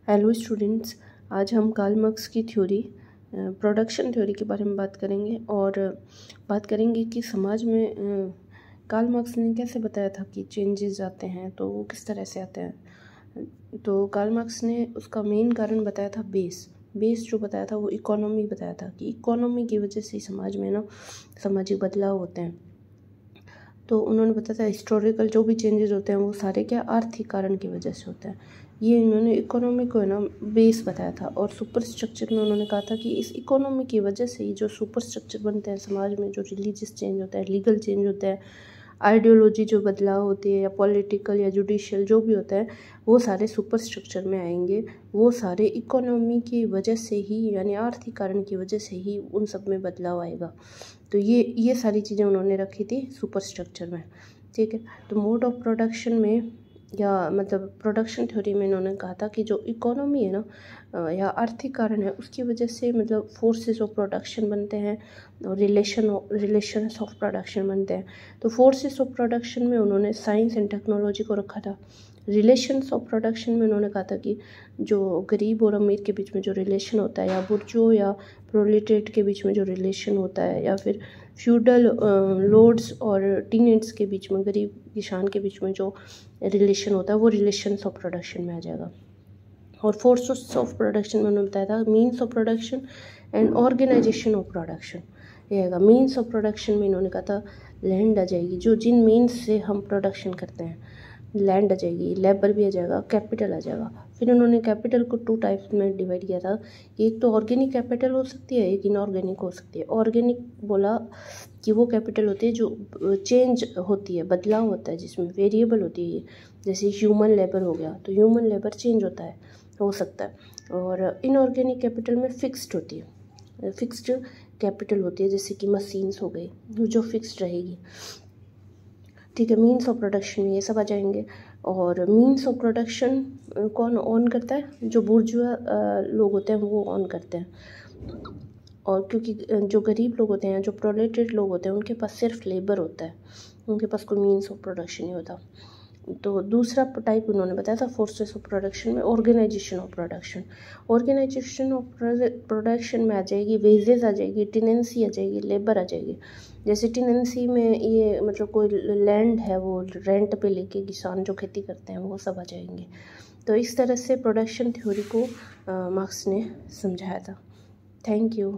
Hello students, आज हम Karl Marx की थ्योरी प्रोडक्शन थ्योरी के बारे में बात करेंगे और बात करेंगे कि समाज में कार्ल मार्क्स ने कैसे बताया था कि चेंजेस आते हैं, तो वो किस तरह से आते हैं। तो कार्ल मार्क्स ने उसका मेन कारण बताया था बेस जो बताया था वो इकोनॉमी बताया था कि इकोनॉमी की वजह से समाज में सामाजिक बदलाव होते हैं। तो उन्होंने बताया था हिस्टोरिकल जो भी चेंजेस होते हैं वो सारे क्या आर्थिक कारण की वजह से होते हैं। ये इन्होंने इकोनॉमी को बेस बताया था। और सुपर स्ट्रक्चर में उन्होंने कहा था कि इस इकोनॉमी की वजह से ही जो सुपर स्ट्रक्चर बनते हैं समाज में, जो रिलीजियस चेंज होता है, लीगल चेंज होता है, आइडियोलॉजी जो बदलाव होती है, या पॉलिटिकल या जुडिशियल जो भी होता है, वो सारे सुपर स्ट्रक्चर में आएंगे। वो सारे इकोनॉमी की वजह से ही, यानी आर्थिक कारण की वजह से ही उन सब में बदलाव आएगा। तो ये सारी चीज़ें उन्होंने रखी थी सुपर स्ट्रक्चर में। ठीक है, तो मोड ऑफ प्रोडक्शन में या मतलब प्रोडक्शन थ्योरी में इन्होंने कहा था कि जो इकोनॉमी है ना या आर्थिक कारण है, उसकी वजह से मतलब फोर्सेस ऑफ प्रोडक्शन बनते हैं और रिलेशंस ऑफ प्रोडक्शन बनते हैं। तो फोर्सेस ऑफ प्रोडक्शन में उन्होंने साइंस एंड टेक्नोलॉजी को रखा था। रिलेशंस ऑफ प्रोडक्शन में उन्होंने कहा था कि जो गरीब और अमीर के बीच में जो रिलेशन होता है, या बुर्जो या प्रोलेटेट के बीच में जो रिलेशन होता है, या फिर फ्यूडल लॉर्ड्स और टीनेंट्स के बीच में, गरीब किसान के बीच में जो रिलेशन होता है, वो रिलेशंस ऑफ प्रोडक्शन में आ जाएगा। और फोर्सेस ऑफ प्रोडक्शन में उन्होंने बताया था means of production and organisation of production. ये आएगा मीन्स ऑफ प्रोडक्शन में। इन्होंने कहा था लैंड आ जाएगी, जो जिन मीन्स से हम प्रोडक्शन करते हैं, लैंड आ जाएगी, लेबर भी आ जाएगा, कैपिटल आ जाएगा। फिर उन्होंने कैपिटल को 2 टाइप्स में डिवाइड किया था कि एक तो ऑर्गेनिक कैपिटल हो सकती है, एक इनऑर्गेनिक हो सकती है। ऑर्गेनिक बोला कि वो कैपिटल होती है जो चेंज होती है, बदलाव होता है, जिसमें वेरिएबल होती है। जैसे ह्यूमन लेबर हो गया, तो ह्यूमन लेबर चेंज होता है, हो सकता है। और इनऑर्गेनिक कैपिटल में फिक्स्ड होती है, फिक्स्ड कैपिटल होती है, जैसे कि मशीन्स हो गई जो फिक्स्ड रहेगी। ठीक है, मीन्स ऑफ प्रोडक्शन में ये सब आ जाएंगे। और मीन्स ऑफ प्रोडक्शन कौन ऑन करता है? जो बुर्जुआ लोग होते हैं वो ऑन करते हैं। और क्योंकि जो गरीब लोग होते हैं, जो प्रोलेटेड लोग होते हैं, उनके पास सिर्फ लेबर होता है, उनके पास कोई मीन्स ऑफ प्रोडक्शन नहीं होता। तो दूसरा टाइप उन्होंने बताया था फोर्सेस ऑफ प्रोडक्शन में organisation of production. Organisation of production में आ जाएगी वेजेस आ जाएगी, टेनेंसी आ जाएगी, लेबर आ जाएगी। जैसे टेनेंसी में ये मतलब कोई लैंड है वो रेंट पे लेके किसान जो खेती करते हैं वो सब आ जाएंगे। तो इस तरह से प्रोडक्शन थ्योरी को मार्क्स ने समझाया था। Thank you.